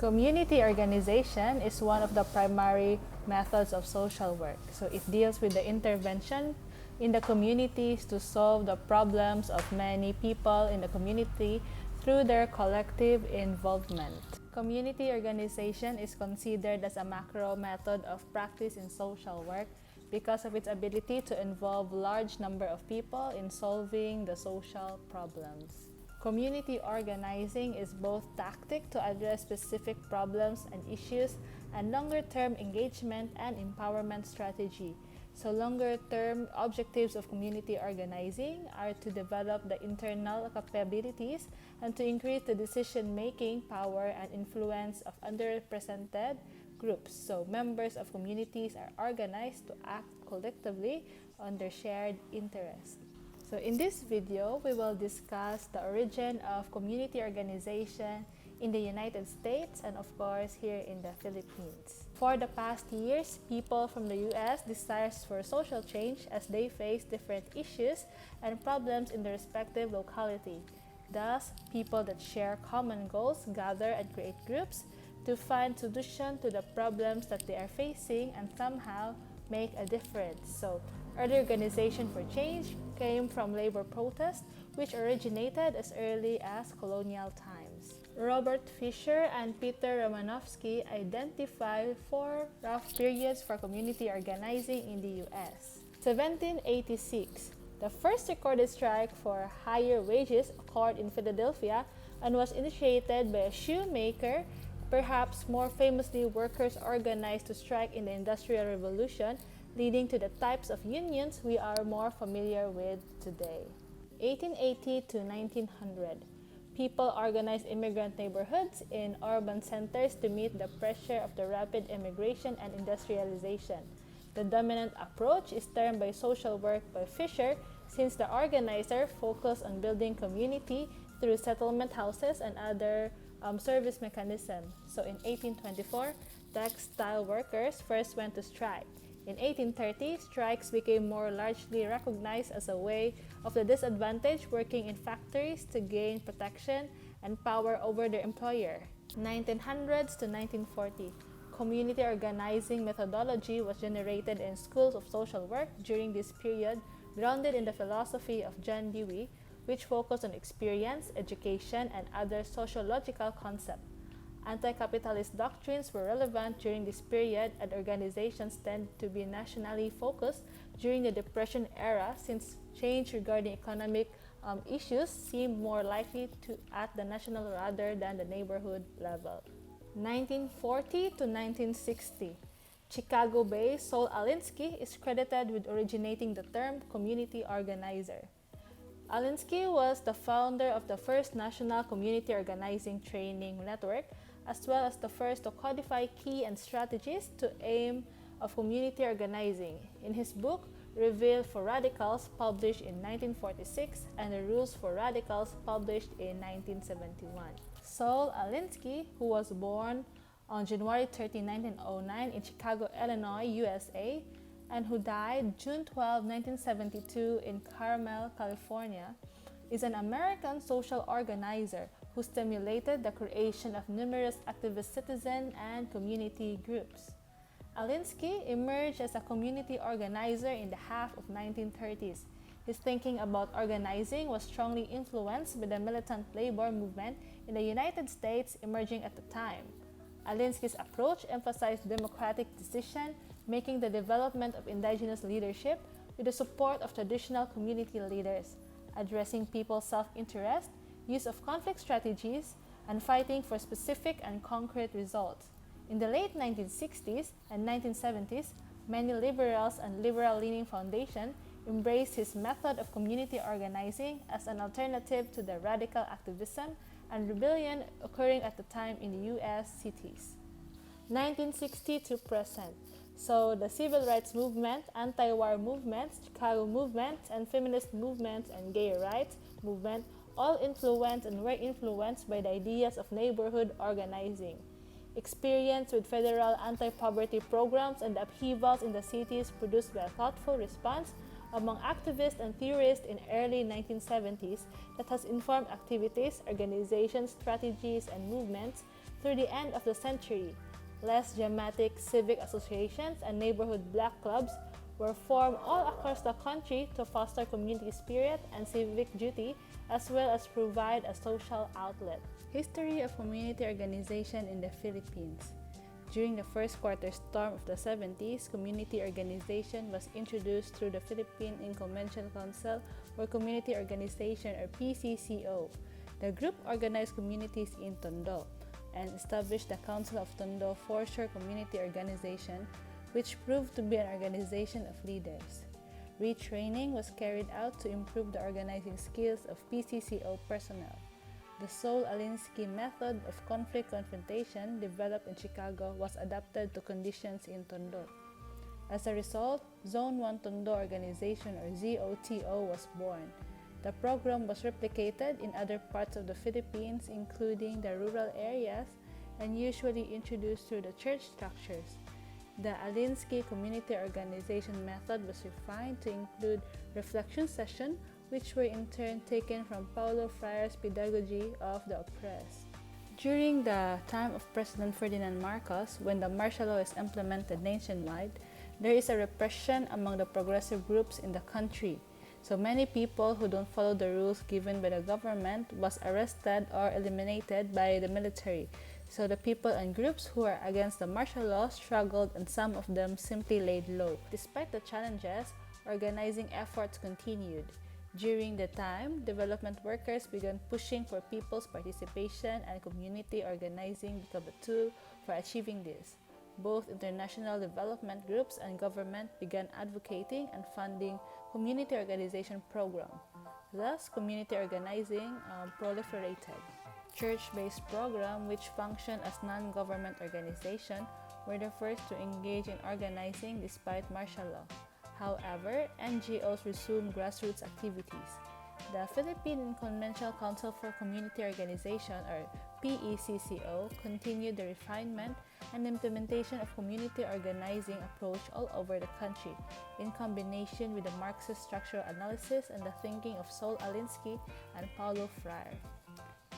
Community organization is one of the primary methods of social work. So it deals with the intervention in the communities to solve the problems of many people in the community through their collective involvement. Community organization is considered as a macro method of practice in social work because of its ability to involve large number of people in solving the social problems. Community organizing is both tactic to address specific problems and issues and longer-term engagement and empowerment strategy. So longer-term objectives of community organizing are to develop the internal capabilities and to increase the decision-making power and influence of underrepresented groups. So members of communities are organized to act collectively on their shared interests. So in this video, we will discuss the origin of community organization in the United States and of course here in the Philippines. For the past years, people from the US desires for social change as they face different issues and problems in their respective locality. Thus, people that share common goals gather and create groups to find solutions to the problems that they are facing and somehow make a difference. So, early organization for change came from labor protests, which originated as early as colonial times. Robert Fisher and Peter Romanowski identify four rough periods for community organizing in the US. 1786, the first recorded strike for higher wages occurred in Philadelphia and was initiated by a shoemaker. Perhaps more famously, workers organized to strike in the Industrial Revolution, leading to the types of unions we are more familiar with today. 1880 to 1900, people organized immigrant neighborhoods in urban centers to meet the pressure of the rapid immigration and industrialization. The dominant approach is termed by social work by Fisher, since the organizer focused on building community through settlement houses and other service mechanism. So in 1824, textile workers first went to strike. In 1830, strikes became more largely recognized as a way of the disadvantaged working in factories to gain protection and power over their employer. 1900s to 1940, community organizing methodology was generated in schools of social work during this period, grounded in the philosophy of John Dewey, which focused on experience, education, and other sociological concepts. Anti-capitalist doctrines were relevant during this period, and organizations tend to be nationally focused during the Depression era, since change regarding economic issues seemed more likely at the national rather than the neighborhood level. 1940 to 1960, Chicago-based Saul Alinsky is credited with originating the term community organizer. Alinsky was the founder of the first national community organizing training network, as well as the first to codify key and strategies to aim of community organizing in his book Reveal for Radicals, published in 1946, and the Rules for Radicals, published in 1971. Saul Alinsky, who was born on January 13, 1909 in Chicago, Illinois, USA, and who died June 12, 1972 in Carmel, California, is an American social organizer who stimulated the creation of numerous activist citizen and community groups. Alinsky emerged as a community organizer in the half of 1930s. His thinking about organizing was strongly influenced by the militant labor movement in the United States emerging at the time. Alinsky's approach emphasized democratic decision, making the development of indigenous leadership with the support of traditional community leaders, addressing people's self-interest, use of conflict strategies, and fighting for specific and concrete results. In the late 1960s and 1970s, many liberals and liberal-leaning foundations embraced his method of community organizing as an alternative to the radical activism and rebellion occurring at the time in the U.S. cities. 1960 to present. So the civil rights movement, anti-war movements, Chicago movement, and feminist movements and gay rights movement all influenced and were influenced by the ideas of neighborhood organizing. Experience with federal anti-poverty programs and the upheavals in the cities produced by a thoughtful response among activists and theorists in early 1970s that has informed activities, organizations, strategies, and movements Through the end of the century, less dramatic civic associations and neighborhood black clubs were formed all across the country to foster community spirit and civic duty, as well as provide a social outlet. History of community organization in the Philippines. During the first quarter storm of the 70s, community organization was introduced through the Philippine Inconvention Council for Community Organization, or PCCO. The group organized communities in Tondo and established the Council of Tondo Foreshore Community Organization, which proved to be an organization of leaders. Retraining was carried out to improve the organizing skills of PCCO personnel. The Saul Alinsky method of conflict confrontation developed in Chicago was adapted to conditions in Tondo. As a result, Zone 1 Tondo Organization, or ZOTO, was born. The program was replicated in other parts of the Philippines, including the rural areas, and usually introduced through the church structures. The Alinsky community organization method was refined to include reflection sessions, which were in turn taken from Paulo Freire's pedagogy of the oppressed. During the time of President Ferdinand Marcos, when the martial law is implemented nationwide, there is a repression among the progressive groups in the country. So many people who don't follow the rules given by the government was arrested or eliminated by the military. So the people and groups who are against the martial law struggled, and some of them simply laid low. Despite the challenges, organizing efforts continued. During the time, development workers began pushing for people's participation, and community organizing became a tool for achieving this. Both international development groups and government began advocating and funding community organization programs. Thus, community organizing proliferated. Church-based programs, which function as non-government organizations, were the first to engage in organizing despite martial law. However, NGOs resumed grassroots activities. The Philippine Inconventional Council for Community Organization, or PECCO, continued the refinement and implementation of community organizing approach all over the country, in combination with the Marxist structural analysis and the thinking of Saul Alinsky and Paulo Freire.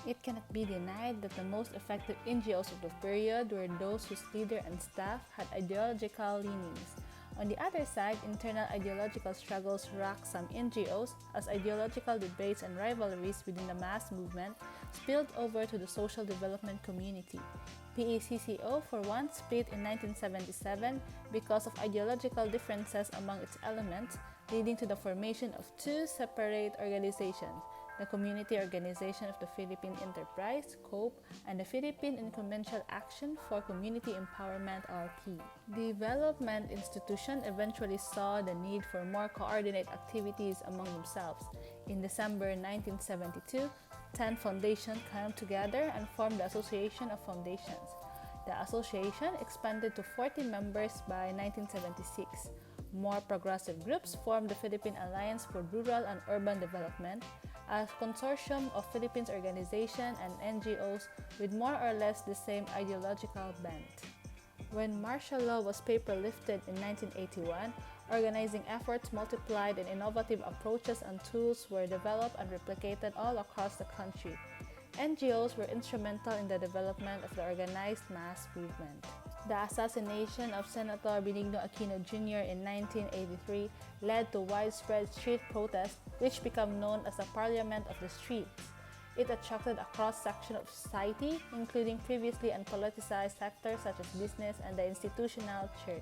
It cannot be denied that the most effective NGOs of the period were those whose leader and staff had ideological leanings. On the other side, internal ideological struggles rocked some NGOs, as ideological debates and rivalries within the mass movement spilled over to the social development community. PECCO, for one, split in 1977 because of ideological differences among its elements, leading to the formation of two separate organizations: the Community Organization of the Philippine Enterprise, COPE, and the Philippine Inconventional Action for Community Empowerment, RP. Development institutions eventually saw the need for more coordinated activities among themselves. In December 1972, 10 foundations came together and formed the Association of Foundations. The association expanded to 40 members by 1976. More progressive groups formed the Philippine Alliance for Rural and Urban Development, a consortium of Philippines organizations and NGOs with more or less the same ideological bent. When martial law was paper-lifted in 1981, organizing efforts multiplied and innovative approaches and tools were developed and replicated all across the country. NGOs were instrumental in the development of the organized mass movement. The assassination of Senator Benigno Aquino Jr. in 1983 led to widespread street protests, which became known as the Parliament of the Streets. It attracted a cross-section of society, including previously unpoliticized sectors such as business and the institutional church.